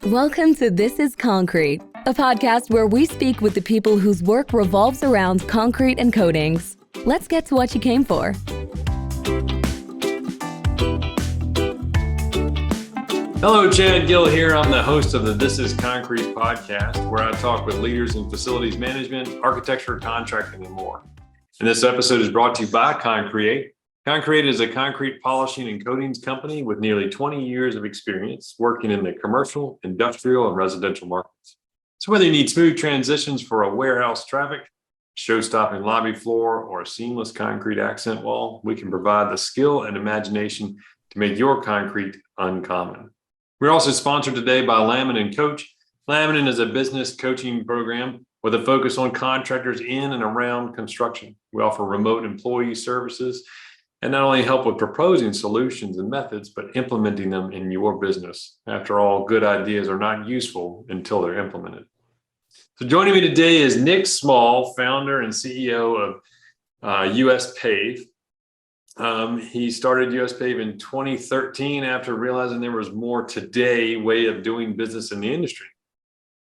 Welcome to This is Concrete, a podcast where we speak with the people whose work revolves around concrete and coatings. Let's get to what you came for. Hello, Chad Gill here. I'm the host of the This is Concrete podcast, where I talk with leaders in facilities management, architecture, contracting, and more. And this episode is brought to you by Concrete. Concrete is a concrete polishing and coatings company with nearly 20 years of experience working in the commercial, industrial, and residential markets. So whether you need smooth transitions for a warehouse traffic, show-stopping lobby floor, or a seamless concrete accent wall, we can provide the skill and imagination to make your concrete uncommon. We're also sponsored today by Laminin Coach. Laminin is a business coaching program with a focus on contractors in and around construction. We offer remote employee services and not only help with proposing solutions and methods, but implementing them in your business. After all, good ideas are not useful until they're implemented. So joining me today is Nick Small, founder and CEO of US Pave. He started US Pave in 2013 after realizing there was more today way of doing business in the industry.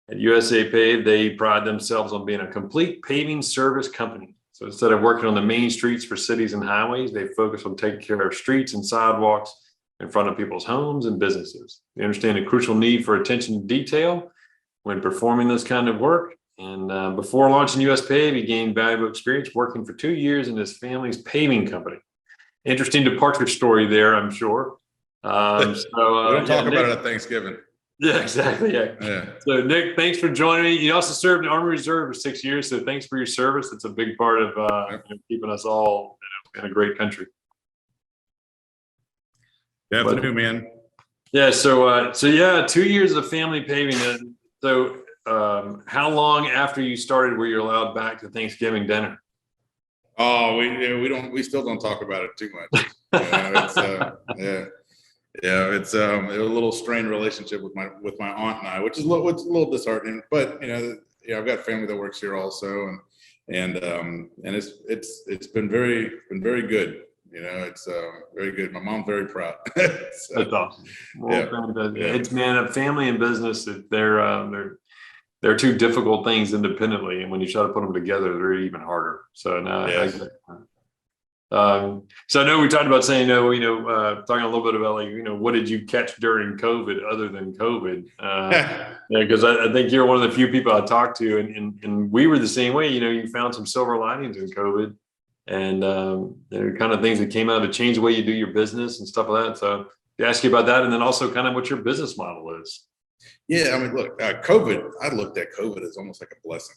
At USA Pave, they pride themselves on being a complete paving service company. So instead of working on the main streets for cities and highways, they focus on taking care of streets and sidewalks in front of people's homes and businesses. They understand the crucial need for attention to detail when performing this kind of work. And before launching US Pave, he gained valuable experience working for 2 years in his family's paving company. Interesting departure story there, I'm sure. We don't talk about it at Thanksgiving. Yeah, exactly. Yeah. So Nick, thanks for joining me. You also served in Army Reserve for 6 years. So thanks for your service. It's a big part of keeping us all in a great country. Good afternoon, man. Yeah. So 2 years of family paving. And so how long after you started were you allowed back to Thanksgiving dinner? Oh, we still don't talk about it too much. It's a little strained relationship with my aunt and I, which is a little disheartening. But I've got family that works here also, and it's been very good. It's very good. My mom's very proud. That's awesome. Well, it's a family and business that they're two difficult things independently, and when you try to put them together, they're even harder. So now, yes. So I know we talked about saying, talking a little bit about what did you catch during COVID other than COVID? Because I think you're one of the few people I talked to, and we were the same way. You found some silver linings in COVID, and there are kind of things that came out to change the way you do your business and stuff like that. So to ask you about that, and then also kind of what your business model is. Yeah, I mean, look, COVID. I looked at COVID as almost like a blessing.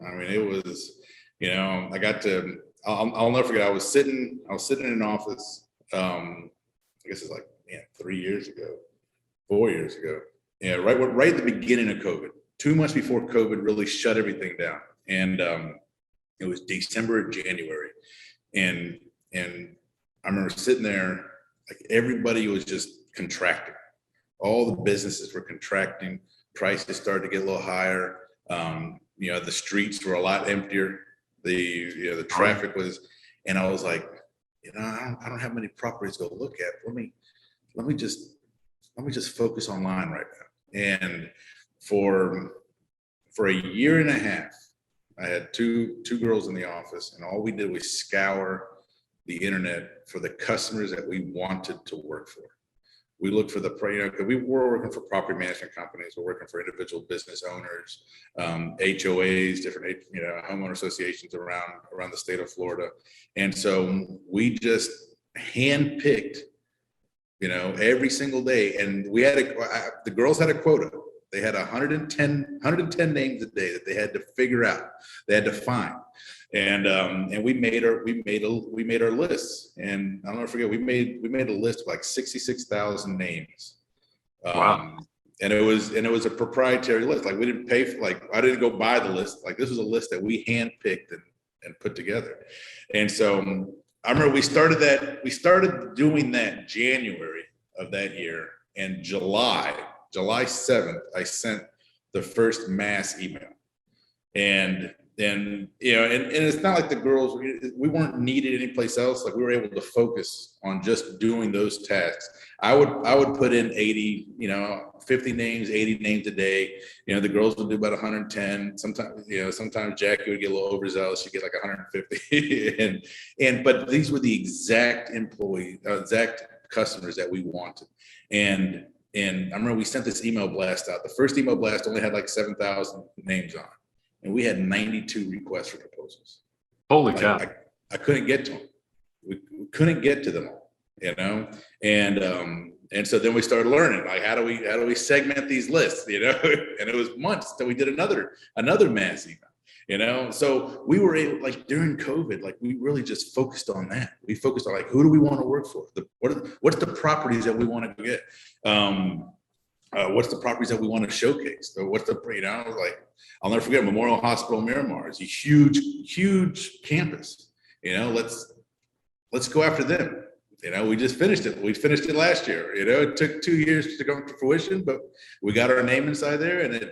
I mean, it was, I got to. I'll never forget. I was sitting in an office. I guess it's 4 years ago. Yeah, right at the beginning of COVID. 2 months before COVID really shut everything down, and it was December or January, and I remember sitting there, like everybody was just contracting. All the businesses were contracting. Prices started to get a little higher. The streets were a lot emptier. The traffic was, and I was like, I don't have many properties to go look at. Let me just focus online right now. And for a year and a half, I had two girls in the office, and all we did was scour the internet for the customers that we wanted to work for. We looked for we were working for property management companies. We're working for individual business owners, HOAs, different, homeowner associations around the state of Florida. And so we just handpicked, every single day. And we had the girls had a quota. They had 110 names a day that they had to figure out. They had to find. And we made our lists, and I'll never forget, we made a list of like 66,000 names. Wow. And it was a proprietary list. Like we didn't pay for, I didn't go buy the list. Like this was a list that we handpicked and put together. And so I remember we started doing that January of that year, and July 7th, I sent the first mass email. And and it's not like the girls, we weren't needed anyplace else. Like we were able to focus on just doing those tasks. I would put in 80, 50 names, 80 names a day. The girls would do about 110. Sometimes Jackie would get a little overzealous. She'd get like 150. But these were the exact exact customers that we wanted. And I remember we sent this email blast out. The first email blast only had like 7,000 names on it. And we had 92 requests for proposals. Holy cow. I couldn't get to them. We couldn't get to them all, and so then we started learning, like, how do we segment these lists, and it was months till we did another mass email, so we were able, like during COVID, like we really just focused on that. We focused on like, who do we want to work for? What's the properties that we want to get? What's the properties that we want to showcase? So what's the, like, I'll never forget Memorial Hospital Miramar is a huge campus. Let's go after them. We just finished it. We finished it last year. It took 2 years to come to fruition, but we got our name inside there, and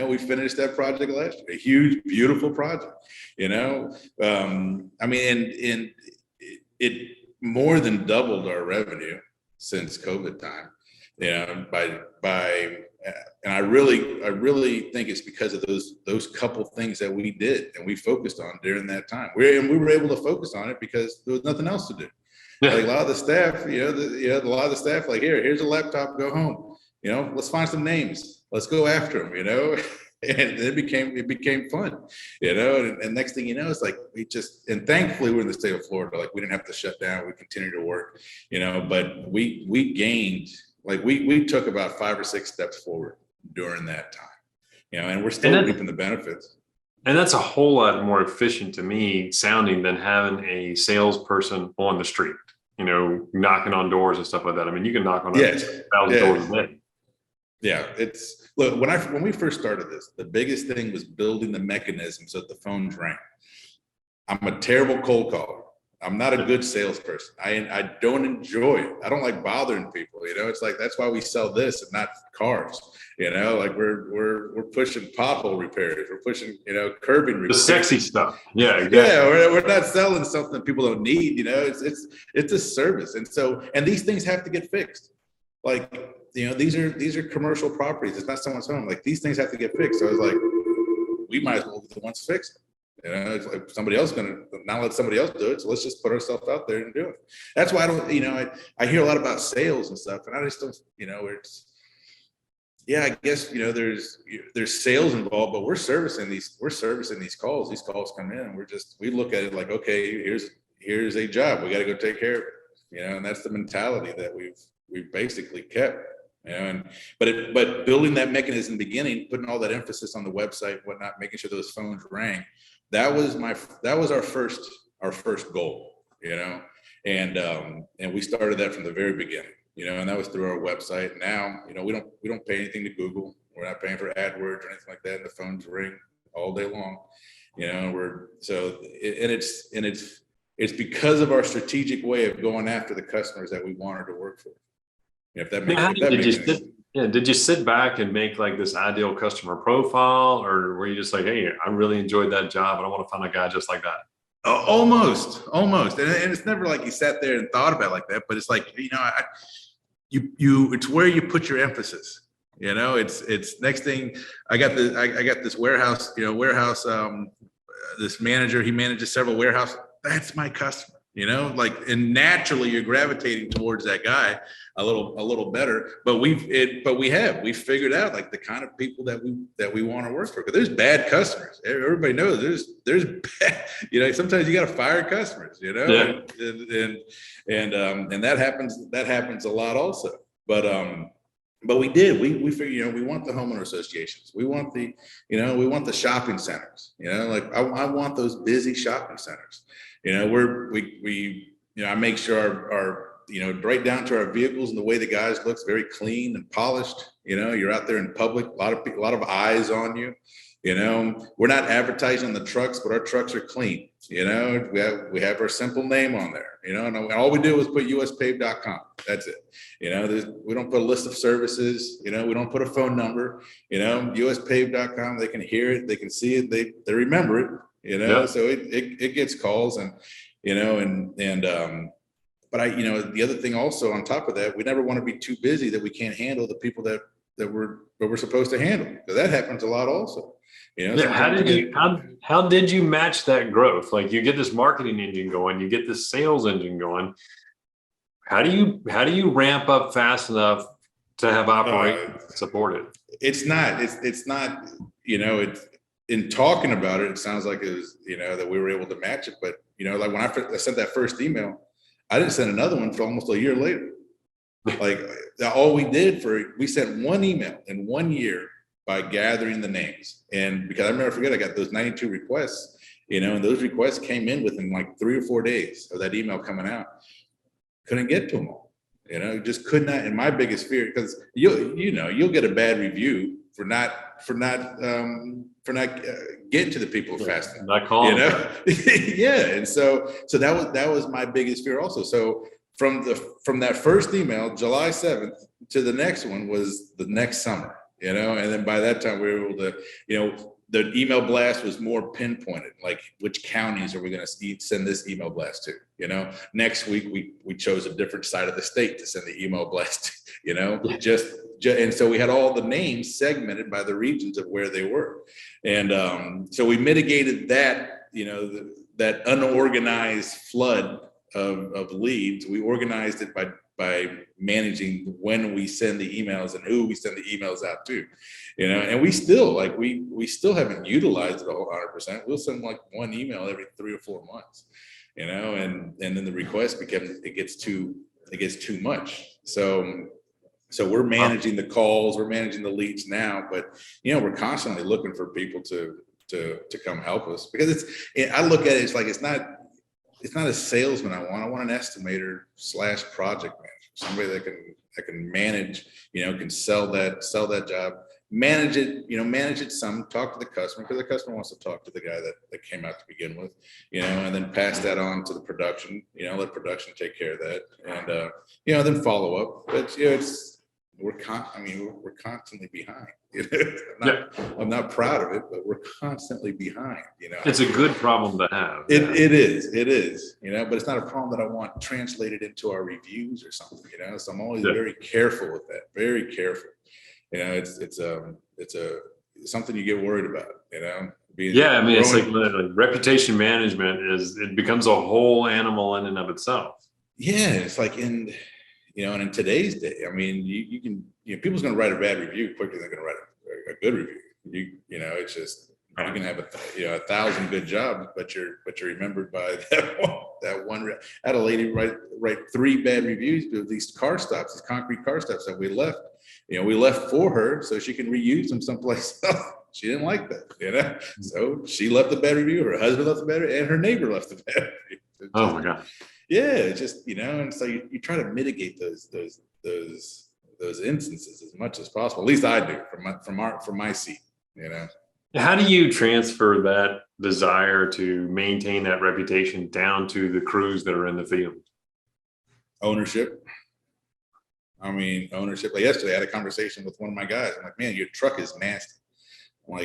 we finished that project last year. A huge, beautiful project. And it more than doubled our revenue since COVID time. And I really think it's because of those couple things that we did and we focused on during that time. We were able to focus on it because there was nothing else to do. Yeah. Like a lot of the staff, a lot of the staff, like, here's a laptop, go home. Let's find some names. Let's go after them. And it became fun. And next thing you know, it's like and thankfully we're in the state of Florida. Like we didn't have to shut down. We continued to work. But we gained. Like we took about 5 or 6 steps forward during that time, and we're still reaping the benefits. And that's a whole lot more efficient to me sounding than having a salesperson on the street, knocking on doors and stuff like that. I mean, you can knock on 1,000 doors a day. Yeah, look, when we first started this, the biggest thing was building the mechanism so that the phones rang. I'm a terrible cold caller. I'm not a good salesperson. I don't enjoy it. I don't like bothering people. It's like, that's why we sell this and not cars. Like we're pushing pothole repairs. We're pushing, curbing repairs. The sexy stuff. Yeah, exactly. Yeah, we're not selling something people don't need. It's a service, and these things have to get fixed. Like these are commercial properties. It's not someone's home. Like these things have to get fixed. So I was like, we might as well be the ones fixing. It's like somebody else going to not let somebody else do it. So let's just put ourselves out there and do it. That's why I don't, I hear a lot about sales and stuff, and I just don't, I guess, there's sales involved, but we're servicing these calls. These calls come in and we look at it like, okay, here's a job. We got to go take care of it, and that's the mentality that we've basically kept. But building that mechanism in the beginning, putting all that emphasis on the website, whatnot, making sure those phones rang. That was our first goal, and we started that from the very beginning, and that was through our website. Now, we don't pay anything to Google. We're not paying for AdWords or anything like that. And the phones ring all day long, it's because of our strategic way of going after the customers that we wanted to work for. If that makes sense. Did you sit back and make like this ideal customer profile, or were you just like, hey, I really enjoyed that job and I want to find a guy just like that? Almost. And it's never like you sat there and thought about it like that, but it's like, it's where you put your emphasis. It's next thing. I got this warehouse, this manager, he manages several warehouses. That's my customer. And naturally you're gravitating towards that guy a little better, but we figured out like the kind of people that we want to work for. Because there's bad customers. Everybody knows there's bad, sometimes you got to fire customers, Yeah. And that happens a lot also. But we did. We figured, we want the homeowner associations. We want the shopping centers. Like I want those busy shopping centers. I make sure our right down to our vehicles and the way the guys looks very clean and polished. You're out there in public, a lot of eyes on you. We're not advertising the trucks, but our trucks are clean. We have our simple name on there. And all we do is put uspave.com. That's it. We don't put a list of services. We don't put a phone number. uspave.com. They can hear it. They can see it. They remember it. Yeah. So it gets calls and, but the other thing also on top of that, we never want to be too busy that we can't handle the people that we're supposed to handle. Because that happens a lot also. Yeah. How did you match that growth? Like, you get this marketing engine going, you get this sales engine going. How do you ramp up fast enough to have operations support it? It's not, it's in talking about it, it sounds like it was, that we were able to match it. But, like when I sent that first email, I didn't send another one for almost a year later. Like all we sent one email in 1 year by gathering the names. And because I never forget, I got those 92 requests, and those requests came in within like 3 or 4 days of that email coming out. Couldn't get to them all, just could not. And my biggest fear, because you'll get a bad review for not getting to the people fast enough. Not calling. Yeah. And so that was my biggest fear also. So from that first email, July 7th, to the next one was the next summer, and then by that time we were able to, the email blast was more pinpointed, like which counties are we going to send this email blast to? Next week we chose a different side of the state to send the email blast, and so we had all the names segmented by the regions of where they were. And so we mitigated that, that unorganized flood of leads. We organized it by managing when we send the emails and who we send the emails out to, and we still we still haven't utilized it 100%. We'll send like one email every 3 or 4 months, and then the request it gets too much. So we're managing the calls, we're managing the leads now, but we're constantly looking for people to come help us, because I look at it, it's like it's not a salesman I want an estimator / project manager, somebody that can manage, can sell that job, manage it some, talk to the customer, because the customer wants to talk to the guy that came out to begin with, and then pass that on to the production, let production take care of that, and then follow up. But we're constantly behind. I'm not proud of it, but we're constantly behind. It's a good problem to have. It is, but it's not a problem that I want translated into our reviews or something. So I'm always very careful with that. Very careful. It's something you get worried about. It's like literally reputation management it becomes a whole animal in and of itself. Yeah, it's like and in today's day, you can, people's going to write a bad review quicker than they're going to write a good review. It's just, you can have 1,000 good jobs, but you're remembered by that one. I had a lady write 3 bad reviews of these concrete car stops that we left. We left for her so she can reuse them someplace else. She didn't like that, So she left a bad review. Her husband left a bad review, and her neighbor left a bad review. Oh my God. Yeah, it's just, and so you try to mitigate those instances as much as possible. At least I do from my seat, How do you transfer that desire to maintain that reputation down to the crews that are in the field? Ownership. Ownership. Like yesterday, I had a conversation with one of my guys. I'm like, man, your truck is nasty. I'm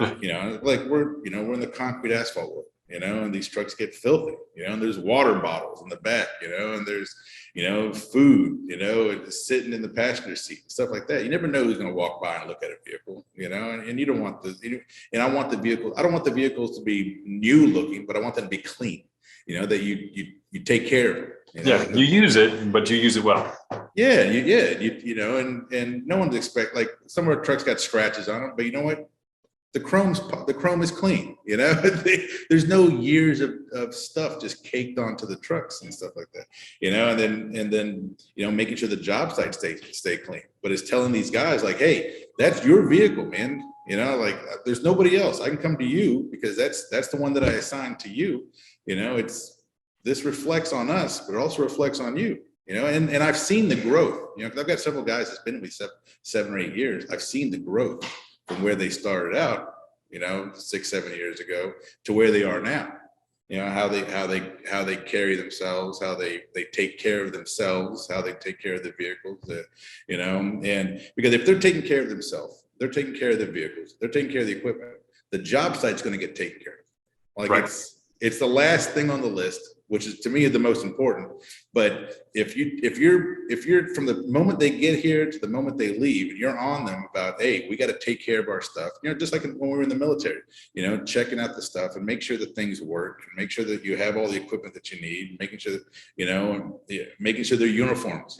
like, we're in the concrete asphalt world. And these trucks get filthy, and there's water bottles in the back, and there's, food, and sitting in the passenger seat and stuff like that. You never know who's going to walk by and look at a vehicle, and you don't want and I don't want the vehicles to be new looking, but I want them to be clean, that you take care of it. You use it, but you use it well. Yeah. And no one's like some of our trucks got scratches on them, but you know what? The chrome is clean, there's no years of stuff just caked onto the trucks and stuff like that, and then making sure the job site stay clean. But it's telling these guys like, hey, that's your vehicle, man. There's nobody else. I can come to you because that's the one that I assigned to you. This reflects on us, but it also reflects on you. And I've seen the growth. Because I've got several guys that's been with me 7 or 8 years. I've seen the growth from where they started out, 6, 7 years ago to where they are now. How they carry themselves, how they take care of themselves, how they take care of the vehicles, and because if they're taking care of themselves, they're taking care of the vehicles, they're taking care of the equipment, the job site's going to get taken care of. Like Right. it's the last thing on the list, which is to me the most important. But if you're from the moment they get here to the moment they leave, and you're on them about, hey, we got to take care of our stuff, just like when we were in the military, checking out the stuff and make sure that things work, and make sure that you have all the equipment that you need, making sure that, making sure their uniforms,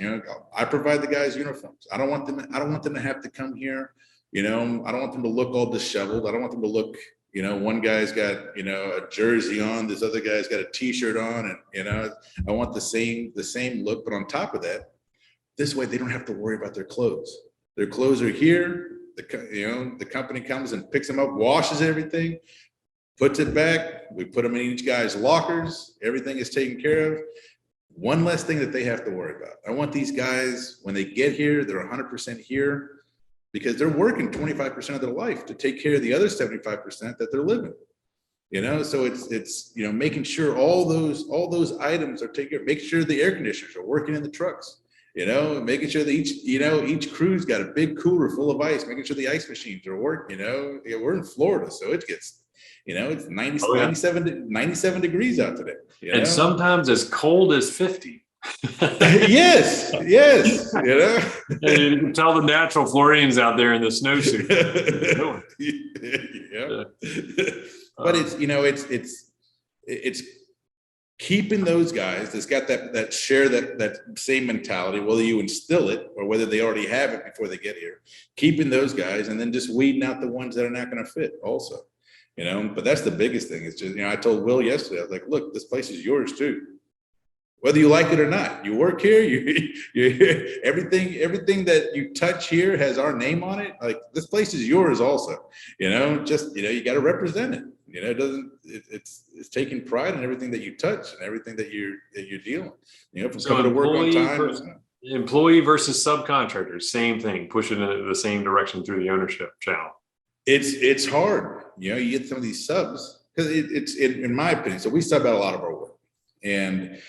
I provide the guys uniforms. I don't want them to have to come here. I don't want them to look all disheveled. I don't want them to look, one guy's got, a jersey on, this other guy's got a t-shirt on, and, I want the same look. But on top of that, this way they don't have to worry about their clothes. Their clothes are here. The company comes and picks them up, washes everything, puts it back. We put them in each guy's lockers. Everything is taken care of. One less thing that they have to worry about. I want these guys, when they get here, they're 100% here, because they're working 25% of their life to take care of the other 75% that they're living. So it's making sure all those items are taken care of, making sure the air conditioners are working in the trucks, making sure that each crew's got a big cooler full of ice, making sure the ice machines are working. We're in Florida, so it gets, it's 97 degrees out today. And sometimes as cold as 50. yes. And you can tell the natural Floridians out there in the snowsuit. But it's keeping those guys that's got that share that same mentality, whether you instill it or whether they already have it before they get here, keeping those guys, and then just weeding out the ones that are not going to fit also. But that's the biggest thing. It's just, I told Will yesterday, I was like, look, this place is yours too. Whether you like it or not, you work here, you everything that you touch here has our name on it. Like, this place is yours also, you got to represent it. It's taking pride in everything that you touch and everything that you're dealing, from So coming to work on time. Employee versus subcontractors, same thing, pushing in the same direction through the ownership channel. It's hard, you get some of these subs, because it's in my opinion. So we sub out a lot of our work. And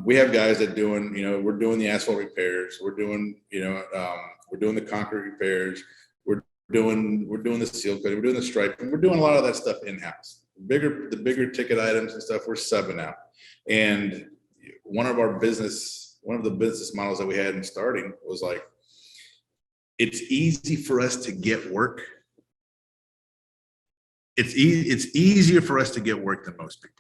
we have guys that doing, we're doing the asphalt repairs, we're doing the concrete repairs, we're doing the seal coating, we're doing the striping, we're doing a lot of that stuff in-house. The bigger ticket items and stuff we're subbing out. And one of the business models that we had in starting was like, it's easy for us to get work. It's easier for us to get work than most people.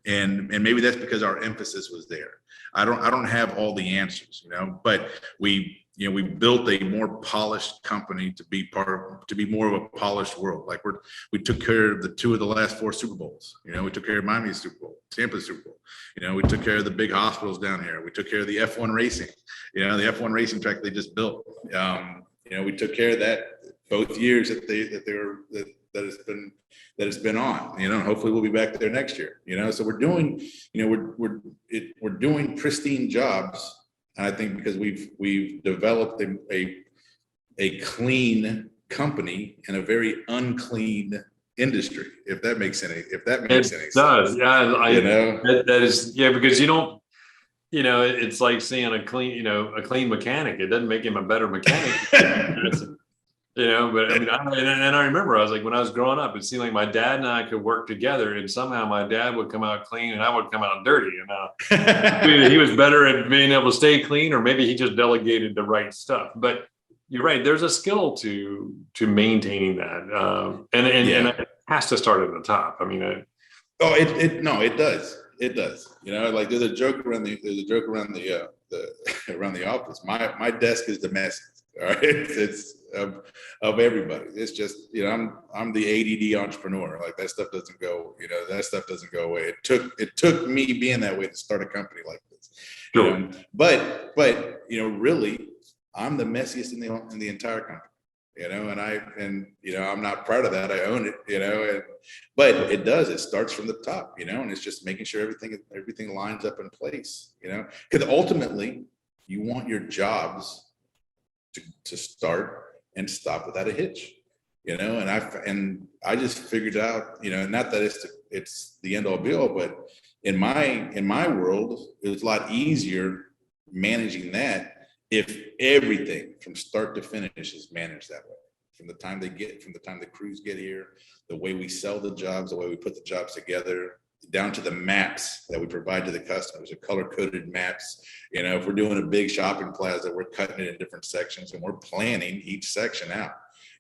And maybe that's because our emphasis was there. I don't have all the answers, but we built a more polished company to be more of a polished world. Like we took care of the 2 of the last 4 Super Bowls. We took care of Miami's Super Bowl, Tampa's Super Bowl. We took care of the big hospitals down here. We took care of the F1 racing, the F1 racing track they just built. We took care of that both years that it's been on, hopefully we'll be back there next year, so we're doing, we're doing pristine jobs. And I think because we've developed a clean company in a very unclean industry, if that makes any sense. Does. Yeah. That is, because you don't, it's like seeing a clean mechanic. It doesn't make him a better mechanic. But I remember I was like, when I was growing up, it seemed like my dad and I could work together, and somehow my dad would come out clean and I would come out dirty. He was better at being able to stay clean, or maybe he just delegated the right stuff. But you're right. There's a skill to maintaining that. And it has to start at the top. It does. It does. Like there's a joke around the office. My desk is the mess. All right. It's of everybody. It's just, I'm the ADD entrepreneur. Like that stuff doesn't go away. It took me being that way to start a company like this. Sure. But really, I'm the messiest in the entire company. I'm not proud of that. I own it, but it starts from the top, and it's just making sure everything lines up in place, because ultimately you want your jobs to start and stop without a hitch, and I just figured out, not that it's the end all be all, but in my world, it was a lot easier managing that if everything from start to finish is managed that way. from the time the crews get here, the way we sell the jobs, the way we put the jobs together, down to the maps that we provide to the customers, the color-coded maps. If we're doing a big shopping plaza, we're cutting it in different sections and we're planning each section out,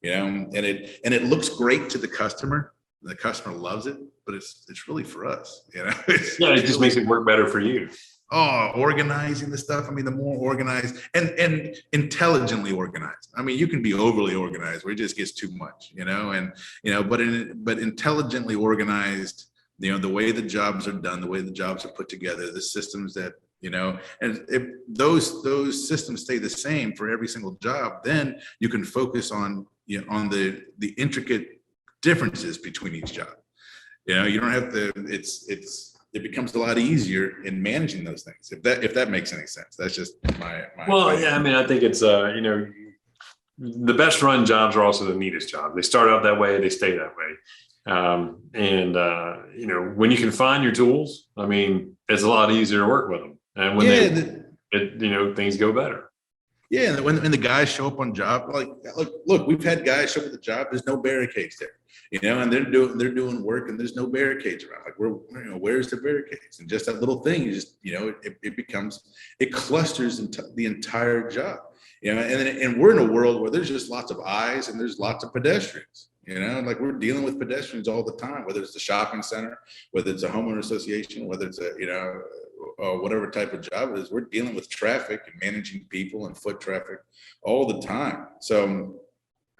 and it looks great to the customer. The customer loves it, but it's really for us, It just makes it work better for you. Oh, organizing the stuff. I mean, the more organized and intelligently organized. I mean, you can be overly organized where it just gets too much, but intelligently organized, the way the jobs are done, the way the jobs are put together, the systems that, and if those systems stay the same for every single job, then you can focus on, on the intricate differences between each job. You don't have to, it becomes a lot easier in managing those things. If that makes any sense. That's just my well, opinion. yeah, I mean, I think it's, the best run jobs are also the neatest jobs. They start out that way, they stay that way. When you can find your tools, I mean, it's a lot easier to work with them. And when things go better. Yeah, and when the guys show up on job, look, we've had guys show up at the job. There's no barricades there, and they're doing work, and there's no barricades around. Like, where's the barricades? And just that little thing, it clusters into the entire job, And we're in a world where there's just lots of eyes and there's lots of pedestrians. Like we're dealing with pedestrians all the time, whether it's the shopping center, whether it's a homeowner association, whether it's whatever type of job it is, we're dealing with traffic and managing people and foot traffic all the time. So,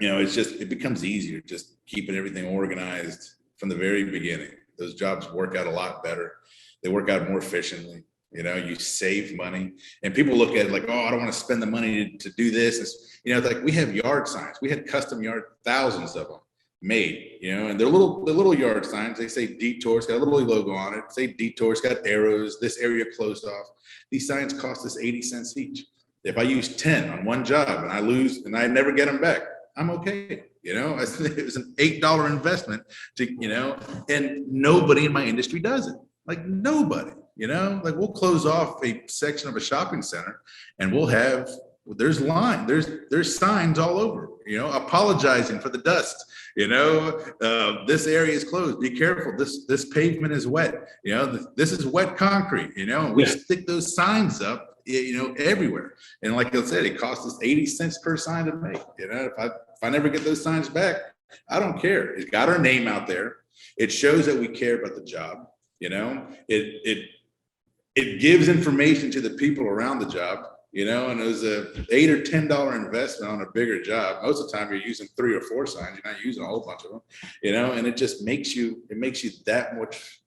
it becomes easier just keeping everything organized from the very beginning. Those jobs work out a lot better. They work out more efficiently. You save money, and people look at it like, oh, I don't want to spend the money to do this. It's like we have yard signs. We had custom yard, thousands of them made, and they're little yard signs. They say detours, got a little logo on it. Say detours, got arrows, this area closed off. These signs cost us 80 cents each. If I use 10 on one job and I lose and I never get them back, I'm okay. It was an $8 investment and nobody in my industry does it. Like nobody, like we'll close off a section of a shopping center and we'll have, there's signs all over, apologizing for the dust, this area is closed. Be careful. This pavement is wet. This is wet concrete, and we stick those signs up, everywhere. And like I said, it costs us 80 cents per sign to make, if I never get those signs back, I don't care. It's got our name out there. It shows that we care about the job. It gives information to the people around the job, and it was a $8 or $10 investment on a bigger job. Most of the time you're using 3 or 4 signs. You're not using a whole bunch of them, and it just makes you that much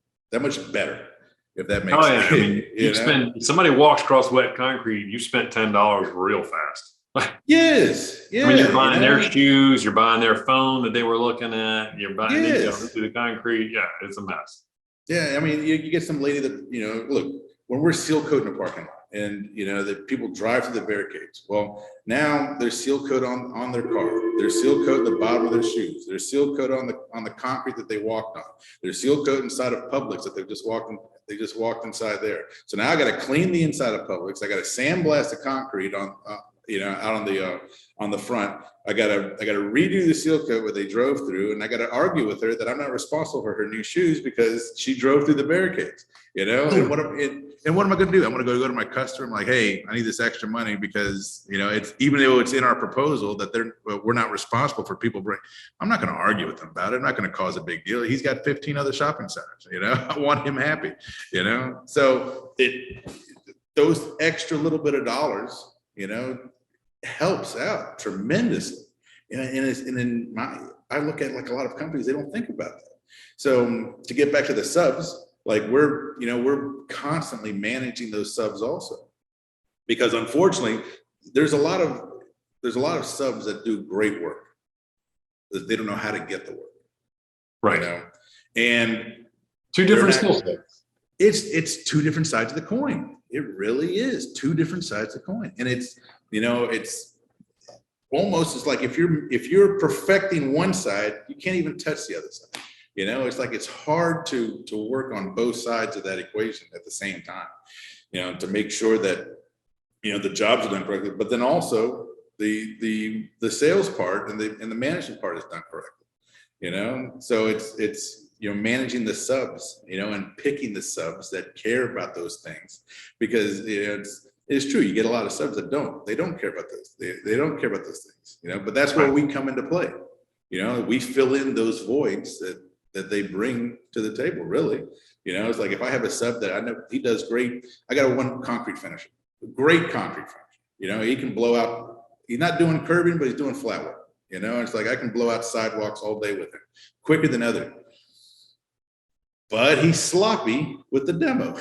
better. If that makes sense. I mean, somebody walks across wet concrete, you spent $10 real fast. Yes. Yeah. I mean, you're buying their shoes, you're buying their phone that they were looking at, you're buying through the concrete. Yeah, it's a mess. Yeah, I mean, you get some lady that, look, when we're seal coating a parking lot and, that people drive through the barricades. Well, now there's seal coat on their car. There's seal coat at the bottom of their shoes. There's seal coat on the concrete that they walked on. There's seal coat inside of Publix that they just walked inside there. So now I got to clean the inside of Publix. I got to sandblast the concrete out on the front. I got to redo the seal coat where they drove through, and I got to argue with her that I'm not responsible for her new shoes because she drove through the barricades. And what am I going to do? I'm going to go to my customer. I'm like, hey, I need this extra money because it's, even though it's in our proposal that we're not responsible for people bring. I'm not going to argue with him about it. I'm not going to cause a big deal. He's got 15 other shopping centers. I want him happy. So those extra little bit of dollars, helps out tremendously. I look at like a lot of companies, they don't think about that. So to get back to the subs, like we're constantly managing those subs also, because unfortunately there's a lot of subs that do great work, but they don't know how to get the work. Right. And two different skill sets. It's two different sides of the coin. It really is two different sides of the coin. And it's almost, it's like if you're perfecting one side, you can't even touch the other side. It's like it's hard to work on both sides of that equation at the same time, to make sure that the jobs are done correctly, but then also the sales part and the management part is done correctly. So it's managing the subs, and picking the subs that care about those things, because it's true. You get a lot of subs that they don't care about those. They don't care about those things, but that's where we come into play. We fill in those voids that they bring to the table, really. It's like if I have a sub that I know he does great, I got one concrete finisher, great concrete finisher. He can blow out, he's not doing curbing, but he's doing flat work. It's like I can blow out sidewalks all day with him, quicker than other. But he's sloppy with the demo.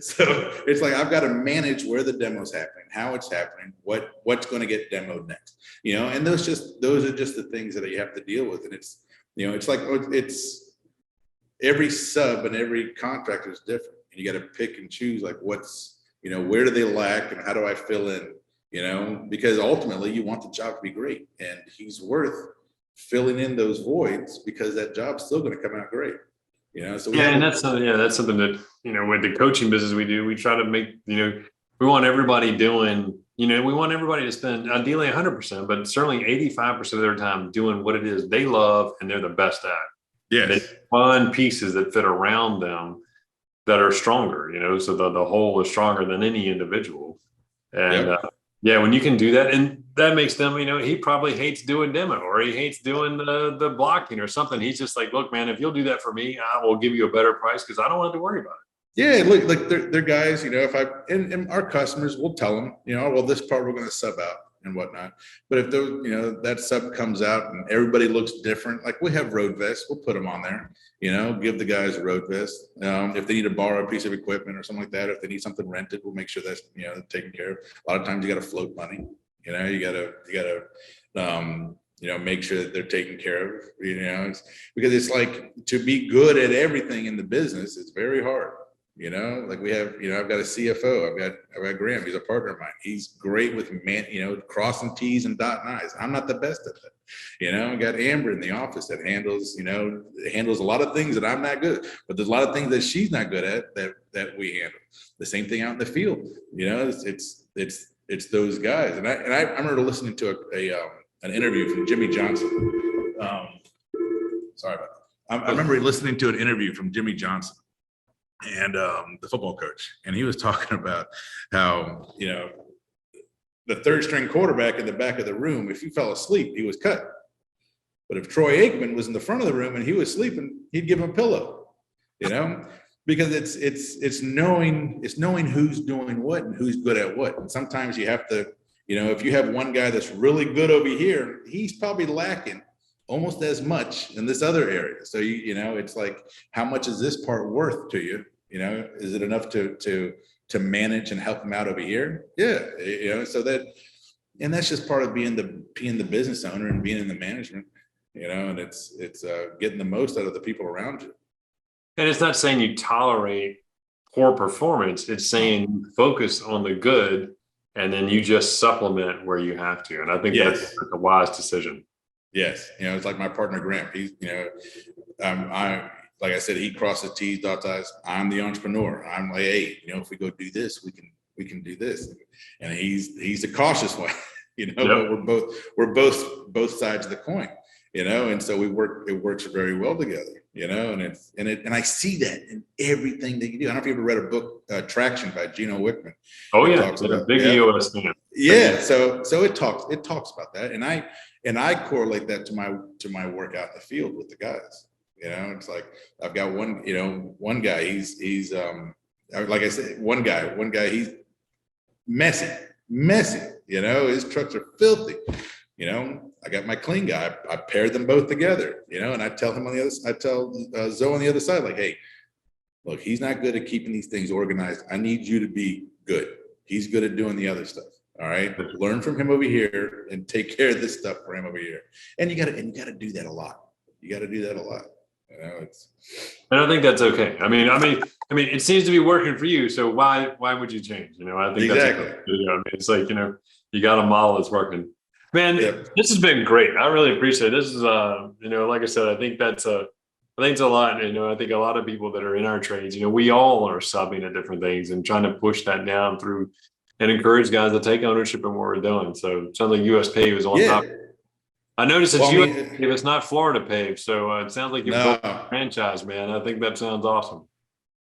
So it's like I've got to manage where the demo's happening, how it's happening, what's going to get demoed next. And those are just the things that you have to deal with. And it's it's every sub and every contractor is different. And you got to pick and choose, like what's, where do they lack and how do I fill in? Because ultimately you want the job to be great, and he's worth filling in those voids because that job's still going to come out great. So that's something that, with the coaching business we do, we try to make, we want everybody doing, we want everybody to spend ideally 100%, but certainly 85% of their time doing what it is they love and they're the best at. Yes. They find pieces that fit around them that are stronger, so the whole is stronger than any individual. And when you can do that, and that makes them, he probably hates doing demo, or he hates doing the blocking or something. He's just like, look, man, if you'll do that for me, I will give you a better price because I don't have to worry about it. Yeah, look, like they're guys, if and our customers will tell them, well, this part we're going to sub out and whatnot. But if those, that sub comes out and everybody looks different, like we have road vests, we'll put them on there, give the guys a road vest. If they need to borrow a piece of equipment or something like that, if they need something rented, we'll make sure that's, taken care of. A lot of times you got to float money, you got to, make sure that they're taken care of, because it's like to be good at everything in the business, it's very hard. Like we have, I've got a CFO, I've got Graham, he's a partner of mine. He's great with crossing T's and dotting I's. I'm not the best at that. I got Amber in the office that handles a lot of things that I'm not good at, but there's a lot of things that she's not good at that we handle. The same thing out in the field, it's those guys. And I remember listening to an interview from Jimmy Johnson. Sorry about that. I remember listening to an interview from Jimmy Johnson, and the football coach, and he was talking about how the third string quarterback in the back of the room, if he fell asleep, he was cut. But if Troy Aikman was in the front of the room and he was sleeping, he'd give him a pillow. Because it's knowing who's doing what and who's good at what. And sometimes you have to, if you have one guy that's really good over here, he's probably lacking almost as much in this other area. So it's like, how much is this part worth to you? Is it enough to manage and help them out over here? Yeah, so that's just part of being the business owner and being in the management. And it's getting the most out of the people around you. And it's not saying you tolerate poor performance. It's saying you focus on the good, and then you just supplement where you have to. And I think that's a wise decision. Yes. It's like my partner, Graham. He's, like I said, he crosses T's, dots I's. I'm the entrepreneur. I'm like, hey, if we go do this, we can do this. And he's a cautious one, but we're both sides of the coin, and so it works very well together, and I see that in everything that you do. I don't know if you ever read a book, Traction by Gino Wickman. Oh yeah. It's a big EOS fan. Yeah. So it talks about that. And I correlate that to my work out in the field with the guys. It's like I've got one guy, he's like I said, one guy, he's messy, his trucks are filthy. I got my clean guy, I paired them both together, and I tell him I tell Zoe on the other side, like, hey, look, he's not good at keeping these things organized. I need you to be good. He's good at doing the other stuff. All right. Learn from him over here and take care of this stuff for him over here. And you gotta do that a lot. And I think that's okay. I mean, it seems to be working for you. So why would you change? I think exactly. That's it's like, you got a model that's working. Man, This has been great. I really appreciate it. This is like I said, I think it's a lot. I think a lot of people that are in our trades, we all are subbing at different things and trying to push that down through and encourage guys to take ownership in what we're doing. So it sounds like US Pave is on top. I noticed it's US Pave, it's not Florida Pave. So it sounds like you're a franchise, man. I think that sounds awesome.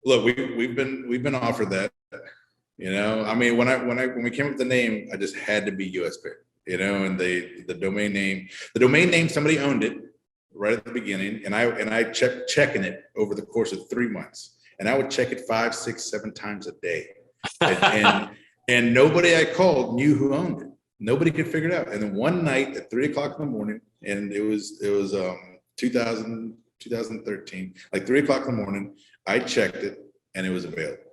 Look, we've been offered that. You know, I mean, when we came up with the name, I just had to be US Pave. You know, and the domain name, somebody owned it right at the beginning, and I checked checking it over the course of 3 months, and I would check it 5, 6, 7 times a day, and nobody I called knew who owned it. Nobody could figure it out. And then one night at 3:00 in the morning, and it was 2013, like 3:00 in the morning, I checked it, and it was available.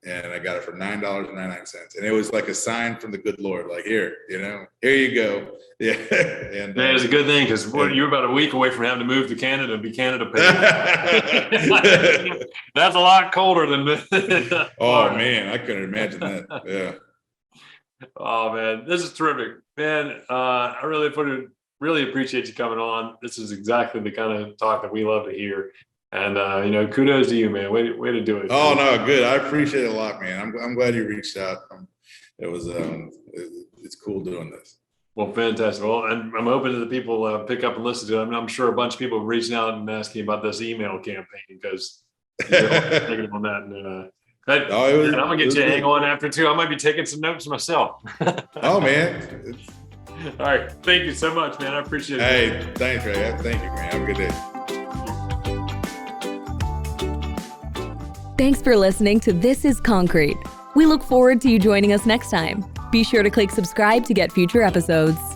And I got it for $9.99. And it was like a sign from the good Lord, like, here you go. Yeah. And it's a good thing, because you're about a week away from having to move to Canada and be Canada Pave. That's a lot colder than oh man, I couldn't imagine that. Yeah. Oh man, this is terrific. Man, I really appreciate you coming on. This is exactly the kind of talk that we love to hear. And kudos to you, man. Way to do it. Oh no, good. I appreciate it a lot, man. I'm glad you reached out. It's cool doing this. Well, fantastic. Well, and I'm hoping that the people pick up and listen to it. I mean, I'm sure a bunch of people are reaching out and asking about this email campaign, because you're negative on that. And I'm gonna get you a hang on after too. I might be taking some notes myself. Oh man. All right. Thank you so much, man. I appreciate it. Hey, thanks, Ray. Thank you, man. Have a good day. Thanks for listening to This is Concrete. We look forward to you joining us next time. Be sure to click subscribe to get future episodes.